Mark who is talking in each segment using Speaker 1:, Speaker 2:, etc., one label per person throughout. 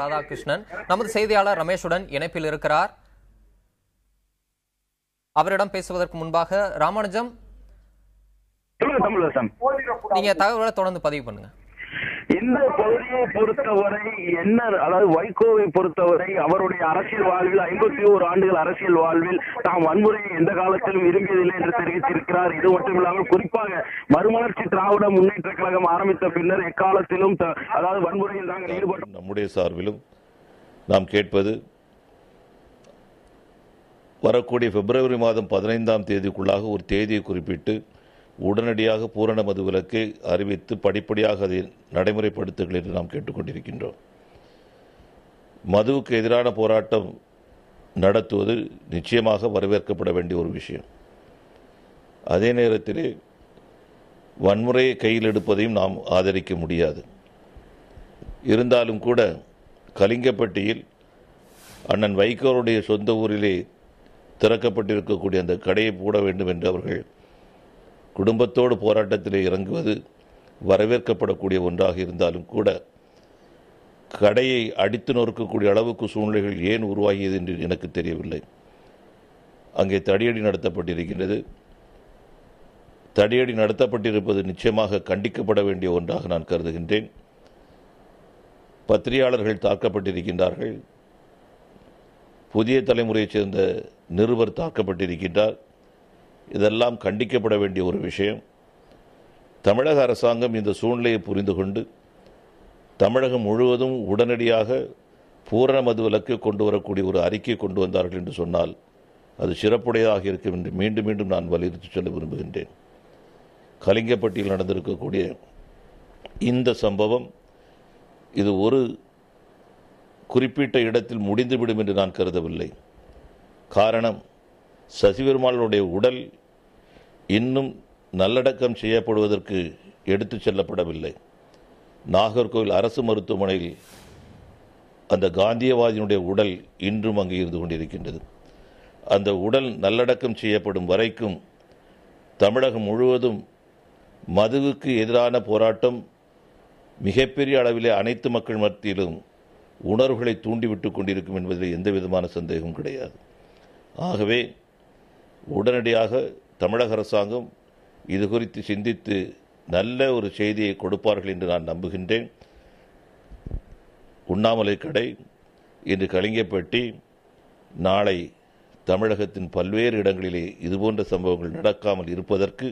Speaker 1: ராதாகிருஷ்ணன். நமது செய்தியாளர் ரமேஷுடன் இணைப்பில் இருக்கிறார். அவரிடம் பேசுவதற்கு முன்பாக ராமானுஜம், நீங்க தகவலை தொடர்ந்து பதிவு பண்ணுங்க.
Speaker 2: இந்த பகுதியை பொறுத்தவரை என்ன, அதாவது வைகோவை பொறுத்தவரை அவருடைய அரசியல் வாழ்வில் 51 ஆண்டுகள் அரசியல் வாழ்வில் தாம் வன்முறையை எந்த காலத்திலும் விரும்பியதில்லை என்று தெரிவித்திருக்கிறார். இது மட்டுமில்லாமல் குறிப்பாக மறுமலர்ச்சி திராவிட முன்னேற்ற கழகம் ஆரம்பித்த பின்னர் எக்காலத்திலும் அதாவது வன்முறையில் நாங்கள் ஈடுபட்டோம்.
Speaker 3: நம்முடைய சார்பிலும் நாம் கேட்பது, வரக்கூடிய பிப்ரவரி மாதம் 15ஆம் தேதிக்குள்ளாக ஒரு தேதியை குறிப்பிட்டு உடனடியாக பூரண மதுவிலக்கை அறிவித்து படிப்படியாக அதை நடைமுறைப்படுத்துங்கள் என்று நாம் கேட்டுக்கொண்டிருக்கின்றோம். மதுவுக்கு எதிரான போராட்டம் நடத்துவது நிச்சயமாக வரவேற்கப்பட வேண்டிய ஒரு விஷயம். அதே நேரத்திலே வன்முறையை கையில் எடுப்பதையும் நாம் ஆதரிக்க முடியாது. இருந்தாலும் கூட கலிங்கப்பட்டியில் அண்ணன் வைகோருடைய சொந்த ஊரிலே திறக்கப்பட்டிருக்கக்கூடிய அந்த கடையை போட வேண்டும் என்று அவர்கள் குடும்பத்தோடு போராட்டத்திலே இறங்குவது வரவேற்கப்படக்கூடிய ஒன்றாக இருந்தாலும் கூட கடையை அடித்து நொறுக்கக்கூடிய அளவுக்கு சூழ்நிலைகள் ஏன் உருவாகியது என்று எனக்கு தெரியவில்லை. அங்கே தடியடி நடத்தப்பட்டிருக்கின்றது. தடியடி நடத்தப்பட்டிருப்பது நிச்சயமாக கண்டிக்கப்பட வேண்டிய ஒன்றாக நான் கருதுகின்றேன். பத்திரிகையாளர்கள் தாக்கப்பட்டிருக்கின்றார்கள். புதிய தலைமுறையைச் சேர்ந்த நிருபர் தாக்கப்பட்டிருக்கின்றார். இதெல்லாம் கண்டிக்கப்பட வேண்டிய ஒரு விஷயம். தமிழக அரசாங்கம் இந்த சூழ்நிலையை புரிந்து கொண்டு தமிழகம் முழுவதும் உடனடியாக பூரண மதுவிலக்கு கொண்டு வரக்கூடிய ஒரு அறிக்கை கொண்டு வந்தார்கள் என்று சொன்னால் அது சிறப்புடையதாக இருக்கும் என்று மீண்டும் மீண்டும் நான் வலியுறுத்தி சொல்ல விரும்புகின்றேன். கலிங்கப்பட்டியில் நடந்திருக்கக்கூடிய இந்த சம்பவம் இது ஒரு குறிப்பிட்ட இடத்தில் முடிந்துவிடும் என்று நான் கருதவில்லை. காரணம், சசிபெருமாளுடைய உடல் இன்னும் நல்லடக்கம் செய்யப்படுவதற்கு எடுத்துச் செல்லப்படவில்லை. நாகர்கோவில் அரசு மருத்துவமனையில் அந்த காந்தியவாதியினுடைய உடல் இன்றும் அங்கே இருந்து கொண்டிருக்கின்றது. அந்த உடல் நல்லடக்கம் செய்யப்படும் வரைக்கும் தமிழகம் முழுவதும் மதுவுக்கு எதிரான போராட்டம் மிகப்பெரிய அளவிலே அனைத்து மக்கள் மத்தியிலும் உணர்வுகளை தூண்டிவிட்டுக் கொண்டிருக்கும் என்பதில் எந்த விதமான சந்தேகமும் கிடையாது. ஆகவே உடனடியாக தமிழக அரசாங்கம் இது குறித்து சிந்தித்து நல்ல ஒரு செய்தியை கொடுப்பார்கள் என்று நான் நம்புகின்றேன். உண்ணாமலை கடை, இன்று கலிங்கப்பட்டி, நாளை தமிழகத்தின் பல்வேறு இடங்களிலே இதுபோன்ற சம்பவங்கள் நடக்காமல் இருப்பதற்கு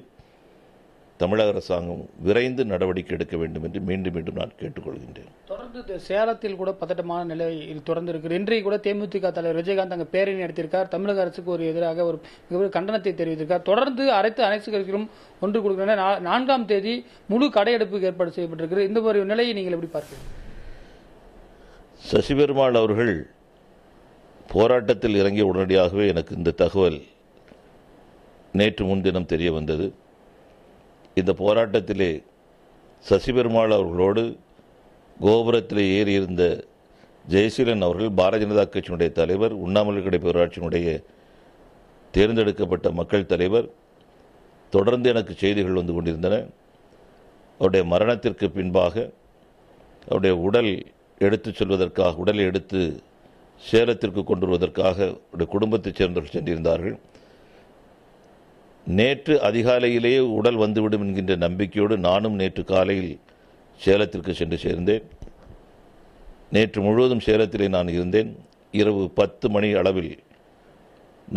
Speaker 3: தமிழக அரசாங்கம் விரைந்து நடவடிக்கை எடுக்க வேண்டும் என்று மீண்டும் மீண்டும் நான் கேட்டுக்கொள்கின்றேன்.
Speaker 4: தொடர்ந்து சேலத்தில் கூட பதட்டமான நிலையில் தொடர்ந்து இருக்கிறது. இன்றைக்கு கூட தேமுதிக தலைவர் விஜயகாந்த் அங்கே பேரணி நடத்தியிருக்கார். தமிழக அரசுக்கு ஒரு எதிராக ஒரு மிகப்பெரிய கண்டனத்தை தெரிவித்திருக்கார். தொடர்ந்து அனைத்து கட்சிகளும் ஒன்று கொடுக்கின்றன. 4ஆம் தேதி முழு கடையெடுப்புக்கு ஏற்பாடு செய்யப்பட்டிருக்கிறது. இந்த ஒரு நிலையை நீங்கள் எப்படி பார்க்கிறீர்கள்?
Speaker 3: சசிபெருமாள் அவர்கள் போராட்டத்தில் இறங்கிய உடனடியாகவே எனக்கு இந்த தகவல் நேற்று முன்தினம் தெரிய வந்தது. இந்த போராட்டத்திலே சசிபெருமாள் அவர்களோடு கோபுரத்திலே ஏறியிருந்த ஜெயசீலன் அவர்கள் பாரதிய ஜனதா கட்சியினுடைய தலைவர், உண்ணாமலை கடை பேரூராட்சியினுடைய தேர்ந்தெடுக்கப்பட்ட மக்கள் தலைவர், தொடர்ந்து எனக்கு செய்திகள் வந்து கொண்டிருந்தன. அவருடைய மரணத்திற்கு பின்பாக அவருடைய உடல் எடுத்துச் செல்வதற்காக, உடலை எடுத்து சேலத்திற்கு கொண்டு வருவதற்காக அவருடைய குடும்பத்தைச் சேர்ந்தவர்கள் சென்றிருந்தார்கள். நேற்று அதிகாலையிலேயே உடல் வந்துவிடும் என்கின்ற நம்பிக்கையோடு நானும் நேற்று காலையில் சேலத்திற்கு சென்று சேர்ந்தேன். நேற்று முழுவதும் சேலத்திலே நான் இருந்தேன். இரவு 10 மணி அளவில்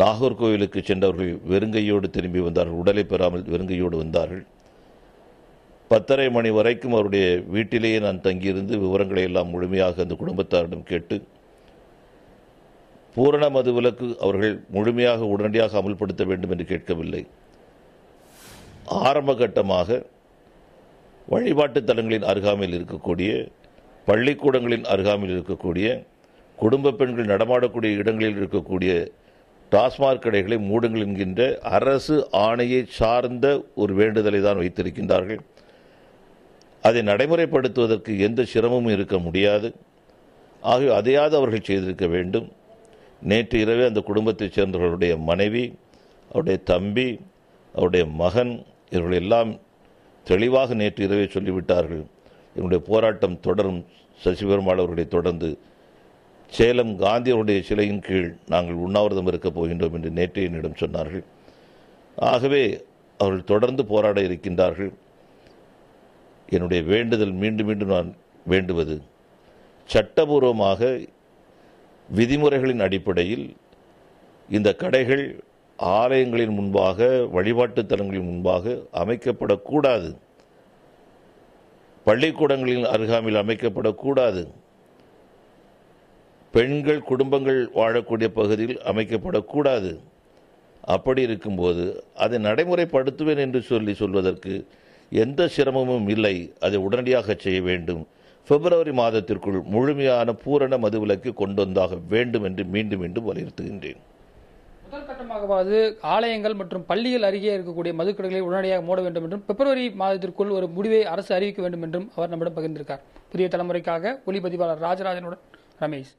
Speaker 3: நாகர்கோவிலுக்கு சென்றவர்கள் வெறுங்கையோடு திரும்பி வந்தார்கள். உடலை பெறாமல் வெறுங்கையோடு வந்தார்கள். 10:30 மணி வரைக்கும் அவருடைய வீட்டிலேயே நான் தங்கியிருந்து விவரங்களை எல்லாம் முழுமையாக அந்த குடும்பத்தாரிடம் கேட்டு பூரண மதுவிலக்கு அவர்கள் முழுமையாக உடனடியாக அமல்படுத்த வேண்டும் என்று கேட்கவில்லை. ஆரம்ப கட்டமாக வழிபாட்டு தலங்களின் அருகாமையில் இருக்கக்கூடிய, பள்ளிக்கூடங்களின் அருகாமையில் இருக்கக்கூடிய, குடும்ப பெண்கள் நடமாடக்கூடிய இடங்களில் இருக்கக்கூடிய டாஸ்மாக் கடைகளை மூடுங்கள் என்கின்ற அரசு ஆணையை சார்ந்த ஒரு வேண்டுதலை தான் வைத்திருக்கின்றார்கள். அதை நடைமுறைப்படுத்துவதற்கு எந்த சிரமமும் இருக்க முடியாது. ஆகவே அதையாவது அவர்கள் செய்திருக்க வேண்டும். நேற்று இரவே அந்த குடும்பத்தைச் சேர்ந்தவர்களுடைய மனைவி, அவருடைய தம்பி, அவருடைய மகன், இவர்கள் எல்லாம் தெளிவாக நேற்று இரவே சொல்லிவிட்டார்கள், என்னுடைய போராட்டம் தொடரும், சசிபெருமாள் அவர்களை தொடர்ந்து சேலம் காந்தியருடைய சிலையின் கீழ் நாங்கள் உண்ணாவிரதம் இருக்கப் போகின்றோம் என்று நேற்றே என்னிடம் சொன்னார்கள். ஆகவே அவர்கள் தொடர்ந்து போராட இருக்கின்றார்கள். என்னுடைய வேண்டுதல் மீண்டும் மீண்டும் நான் வேண்டுவது, சட்டபூர்வமாக விதிமுறைகளின் அடிப்படையில் இந்த கடைகள் ஆலயங்களின் முன்பாக, வழிபாட்டு தலங்களின் முன்பாக அமைக்கப்படக்கூடாது. பள்ளிக்கூடங்களின் அருகாமையில் அமைக்கப்படக்கூடாது. பெண்கள் குடும்பங்கள் வாழக்கூடிய பகுதியில் அமைக்கப்படக்கூடாது. அப்படி இருக்கும்போது அதை நடைமுறைப்படுத்துவேன் என்று சொல்வதற்கு எந்த சிரமமும் இல்லை. அதை உடனடியாக செய்ய வேண்டும். பிப்ரவரி மாதத்திற்குள் முழுமையான பூரண மதுவிலக்கு கொண்டு வந்தாக வேண்டும் என்று மீண்டும் மீண்டும் வலியுறுத்துகின்றேன்.
Speaker 4: முதற்கட்டமாகவாது ஆலயங்கள் மற்றும் பள்ளிகள் அருகே இருக்கக்கூடிய மதுக்கடைகளை உடனடியாக மூட வேண்டும் என்றும் பிப்ரவரி மாதத்திற்குள் ஒரு முடிவை அரசு அறிவிக்க வேண்டும் என்றும் அவர் நம்மிடம் பகிர்ந்திருக்கார். புதிய தலைமுறைக்காக ஒளிப்பதிவாளர் ராஜராஜனுடன் ரமேஷ்.